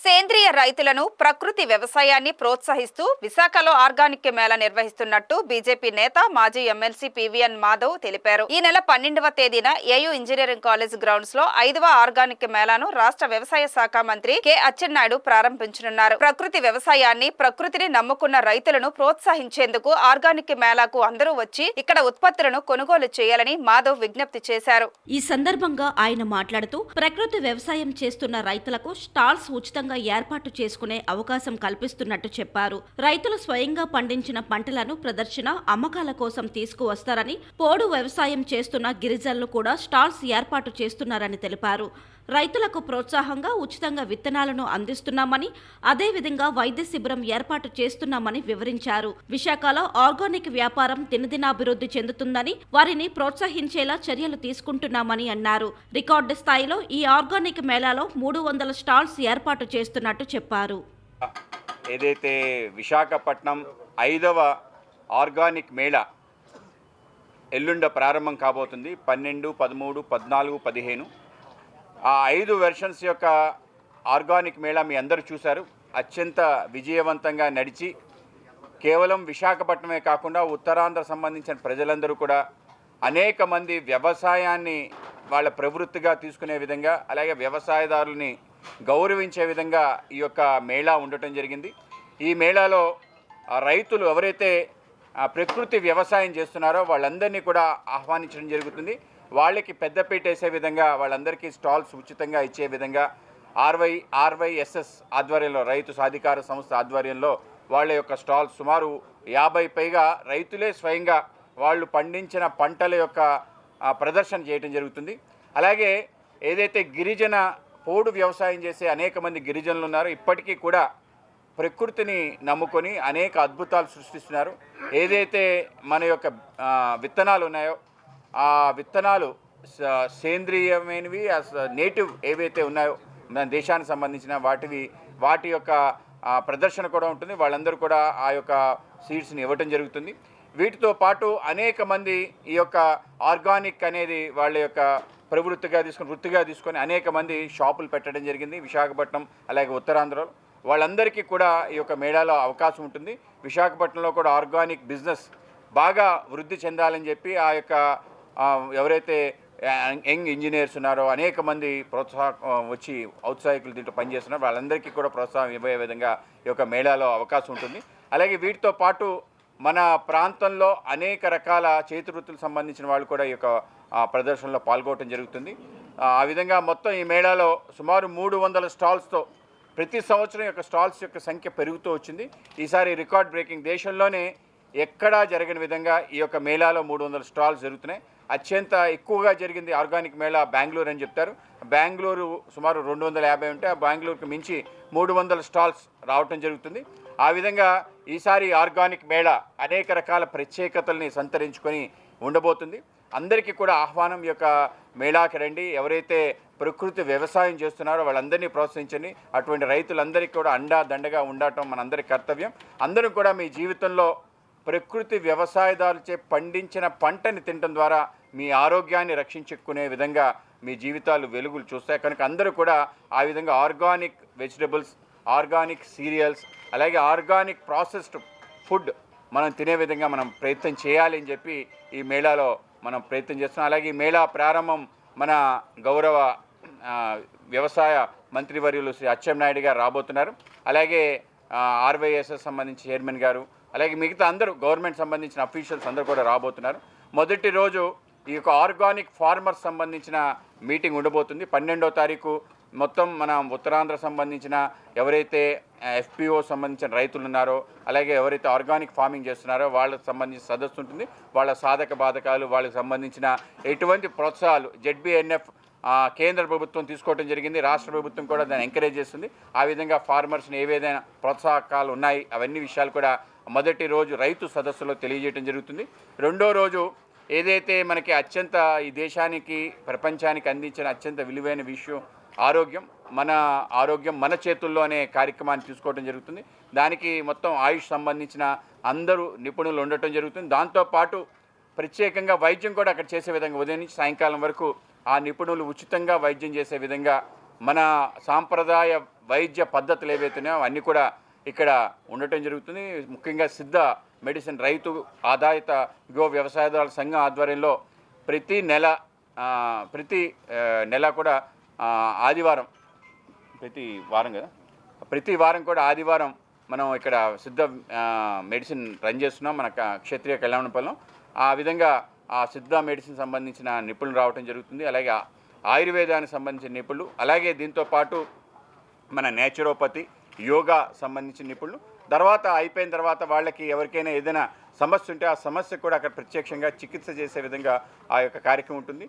సేంద్రియ రైతులను ప్రకృతి వ్యవసాయాన్ని ప్రోత్సహిస్తూ విశాఖలో ఆర్గానిక్ మేళా నిర్వహిస్తున్నట్టు బీజేపీ నేత మాజీ ఎమ్మెల్సీ పివిఎన్ మాధవ్ తెలిపారు. ఈ నెల 12వ తేదీన ఏయూ ఇంజనీరింగ్ కాలేజ్ గ్రౌండ్స్ లో 5వ ఆర్గానిక్ మేళాను రాష్ట్ర వ్యవసాయ శాఖ మంత్రి కె అచ్చెన్నాయుడు ప్రారంభించనున్నారు. ప్రకృతి వ్యవసాయాన్ని, ప్రకృతిని నమ్ముకున్న రైతులను ప్రోత్సహించేందుకు ఆర్గానిక్ మేళాకు అందరూ వచ్చి ఇక్కడ ఉత్పత్తులను కొనుగోలు చేయాలని మాధవ్ విజ్ఞప్తి చేశారు. ఈ సందర్భంగా ఆయన మాట్లాడుతూ ప్రకృతి వ్యవసాయం చేస్తున్న రైతులకు స్టాల్స్ ఉచితంగా ఏర్పాటు చేసుకునే అవకాశం కల్పిస్తున్నట్టు చెప్పారు. రైతులు స్వయంగా పండించిన పంటలను ప్రదర్శన, అమ్మకాల కోసం తీసుకువస్తారని, పోడు వ్యవసాయం చేస్తున్న గిరిజనులు కూడా స్టాల్స్ ఏర్పాటు చేస్తున్నారని తెలిపారు. రైతులకు ప్రోత్సాహంగా ఉచితంగా విత్తనాలను అందిస్తున్నామని, అదేవిధంగా వైద్య శిబిరం ఏర్పాటు చేస్తున్నామని వివరించారు. విశాఖలో ఆర్గానిక్ వ్యాపారం దినదినాభివృద్ధి చెందుతుందని, వారిని ప్రోత్సహించేలా చర్యలు తీసుకుంటున్నామని అన్నారు. రికార్డు స్థాయిలో ఈ ఆర్గానిక్ మేళాలో 300 స్టాల్స్ ఏర్పాటు చేస్తున్నట్టు చెప్పారు. ఏదైతే విశాఖపట్నం 5వ ఆర్గానిక్ మేళా ఎల్లుండ ప్రారంభం కాబోతుంది. 12, 13, 14, 15 ఆ 5 వెర్షన్స్ యొక్క ఆర్గానిక్ మేళా మీ అందరూ చూశారు. అత్యంత విజయవంతంగా నడిచి కేవలం విశాఖపట్నమే కాకుండా ఉత్తరాంధ్ర సంబంధించిన ప్రజలందరూ కూడా అనేక మంది వ్యవసాయాన్ని వాళ్ళ ప్రవృత్తిగా తీసుకునే విధంగా, అలాగే వ్యవసాయదారుల్ని గౌరవించే విధంగా ఈ యొక్క మేళా ఉండటం జరిగింది. ఈ మేళాలో రైతులు ఎవరైతే ప్రకృతి వ్యవసాయం చేస్తున్నారో వాళ్ళందరినీ కూడా ఆహ్వానించడం జరుగుతుంది. వాళ్ళకి పెద్దపీట వేసే విధంగా, వాళ్ళందరికీ స్టాల్స్ ఉచితంగా ఇచ్చే విధంగా ఆర్వైఎస్ఎస్ ఆధ్వర్యంలో, రైతు సాధికార సంస్థ ఆధ్వర్యంలో వాళ్ళ యొక్క స్టాల్స్ సుమారు 50 పైగా రైతులే స్వయంగా వాళ్ళు పండించిన పంటల యొక్క ప్రదర్శన చేయడం జరుగుతుంది. అలాగే ఏదైతే గిరిజన పోడు వ్యవసాయం చేసే అనేక మంది గిరిజనులు ఉన్నారో ఇప్పటికీ కూడా ప్రకృతిని నమ్ముకొని అనేక అద్భుతాలు సృష్టిస్తున్నారు. ఏదైతే మన యొక్క విత్తనాలు ఉన్నాయో ఆ విత్తనాలు సేంద్రియమైనవి, నేటివ్ ఏవైతే ఉన్నాయో మన దేశానికి సంబంధించిన వాటి యొక్క ప్రదర్శన కూడా ఉంటుంది. వాళ్ళందరూ కూడా ఆ యొక్క సీడ్స్ని ఇవ్వటం జరుగుతుంది. వీటితో పాటు అనేక మంది ఈ యొక్క ఆర్గానిక్ అనేది వాళ్ళ యొక్క వృత్తిగా తీసుకొని అనేక మంది షాపులు పెట్టడం జరిగింది విశాఖపట్నం, అలాగే ఉత్తరాంధ్రలో. వాళ్ళందరికీ కూడా ఈ యొక్క మేళాలో అవకాశం ఉంటుంది. విశాఖపట్నంలో కూడా ఆర్గానిక్ బిజినెస్ బాగా వృద్ధి చెందాలని చెప్పి ఆ యొక్క ఎవరైతే యంగ్ ఇంజనీర్స్ ఉన్నారో అనేక మంది వచ్చి ఔత్సాహికులు దీంట్లో పనిచేస్తున్నారు. వాళ్ళందరికీ కూడా ప్రోత్సాహం ఇవ్వే విధంగా ఈ యొక్క మేళాలో అవకాశం ఉంటుంది. అలాగే వీటితో పాటు మన ప్రాంతంలో అనేక రకాల చేతి వృత్తులకు సంబంధించిన వాళ్ళు కూడా ఈ యొక్క ప్రదర్శనలో పాల్గొనడం జరుగుతుంది. ఆ విధంగా మొత్తం ఈ మేళాలో సుమారు 300 స్టాల్స్తో ప్రతి సంవత్సరం యొక్క స్టాల్స్ యొక్క సంఖ్య పెరుగుతూ వచ్చింది. ఈసారి రికార్డ్ బ్రేకింగ్, దేశంలోనే ఎక్కడా జరగని విధంగా ఈ యొక్క మేళాలో 300 స్టాల్స్ జరుగుతున్నాయి. అత్యంత ఎక్కువగా జరిగింది ఆర్గానిక్ మేళా బెంగళూరు అని చెప్తారు. బెంగళూరు సుమారు 250 ఉంటే ఆ బెంగళూరుకు మించి 300 స్టాల్స్ రావటం జరుగుతుంది. ఆ విధంగా ఈసారి ఆర్గానిక్ మేళా అనేక రకాల ప్రత్యేకతల్ని సంతరించుకొని ఉండబోతుంది. అందరికీ కూడా ఆహ్వానం, ఈ యొక్క మేళాకి రండి. ఎవరైతే ప్రకృతి వ్యవసాయం చేస్తున్నారో వాళ్ళందరినీ ప్రోత్సహించండి. అటువంటి రైతులందరికీ కూడా అండగా ఉండటం మనందరి కర్తవ్యం. అందరూ కూడా మీ జీవితంలో ప్రకృతి వ్యవసాయదారులచే పండించిన పంటని తినడం ద్వారా మీ ఆరోగ్యాన్ని రక్షించుకునే విధంగా మీ జీవితాలు వెలుగులు చూస్తాయి. కనుక అందరూ కూడా ఆ విధంగా ఆర్గానిక్ వెజిటబుల్స్, ఆర్గానిక్ సీరియల్స్, అలాగే ఆర్గానిక్ ప్రాసెస్డ్ ఫుడ్ మనం తినే విధంగా మనం ప్రయత్నం చేయాలి అని చెప్పి ఈ మేళాలో మనం ప్రయత్నం చేస్తున్నాం. అలాగే ఈ మేళా ప్రారంభం మన గౌరవ వ్యవసాయ మంత్రివర్యులు శ్రీ అచ్చెన్నాయుడు గారు రాబోతున్నారు. అలాగే ఆర్వైఎస్ఎస్ సంబంధించి చైర్మన్ గారు, అలాగే మిగతా అందరూ గవర్నమెంట్ సంబంధించిన అఫీషియల్స్ అందరూ కూడా రాబోతున్నారు. మొదటి రోజు ఈ యొక్క ఆర్గానిక్ ఫార్మర్స్ సంబంధించిన మీటింగ్ ఉండబోతుంది. 12వ తారీఖు మొత్తం మన ఉత్తరాంధ్ర సంబంధించిన ఎవరైతే ఎఫ్పిఓ సంబంధించిన రైతులు ఉన్నారో, అలాగే ఎవరైతే ఆర్గానిక్ ఫార్మింగ్ చేస్తున్నారో వాళ్ళకి సంబంధించిన సదస్సు ఉంటుంది. వాళ్ళ సాధక బాధకాలు, వాళ్ళకి సంబంధించిన ఎటువంటి ప్రోత్సాహాలు జెడ్బీఎన్ఎఫ్ కేంద్ర ప్రభుత్వం తీసుకోవడం జరిగింది. రాష్ట్ర ప్రభుత్వం కూడా దాన్ని ఎంకరేజ్ చేస్తుంది. ఆ విధంగా ఫార్మర్స్ని ఏవేదైనా ప్రోత్సాహకాలు ఉన్నాయి అవన్నీ విషయాలు కూడా మొదటి రోజు రైతు సదస్సులో తెలియజేయడం జరుగుతుంది. రెండో రోజు ఏదైతే మనకి అత్యంత ఈ దేశానికి, ప్రపంచానికి అందించిన అత్యంత విలువైన విషయం ఆరోగ్యం మన చేతుల్లో అనే కార్యక్రమాన్ని తీసుకోవడం జరుగుతుంది. దానికి మొత్తం ఆయుష్ సంబంధించిన అందరూ నిపుణులు ఉండటం జరుగుతుంది. దాంతోపాటు ప్రత్యేకంగా వైద్యం కూడా అక్కడ చేసే విధంగా ఉదయం నుంచి సాయంకాలం వరకు ఆ నిపుణులు ఉచితంగా వైద్యం చేసే విధంగా మన సాంప్రదాయ వైద్య పద్ధతులు ఏవైతున్నాయో అవన్నీ కూడా ఇక్కడ ఉండటం జరుగుతుంది. ముఖ్యంగా సిద్ధ మెడిసిన్ రైతు ఆదాయత వ్యవసాయదారుల సంఘం ఆధ్వర్యంలో ప్రతి నెల కూడా ఆదివారం ప్రతి వారం కూడా ఆదివారం మనం ఇక్కడ సిద్ధ మెడిసిన్ రన్ చేస్తున్నాం మన క్షత్రియ కళ్యాణపల్లిలో. ఆ విధంగా ఆ సిద్ధ మెడిసిన్ సంబంధించిన నిపుణులు రావడం జరుగుతుంది. అలాగే ఆయుర్వేదానికి సంబంధించిన నిపుణులు, అలాగే దీంతో పాటు మన నేచురోపతి, యోగా సంబంధించిన నిపుణులు. తర్వాత అయిపోయిన తర్వాత వాళ్ళకి ఎవరికైనా ఏదైనా సమస్య ఉంటే ఆ సమస్య కూడా అక్కడ ప్రత్యక్షంగా చికిత్స చేసే విధంగా ఆ యొక్క కార్యక్రమం ఉంటుంది.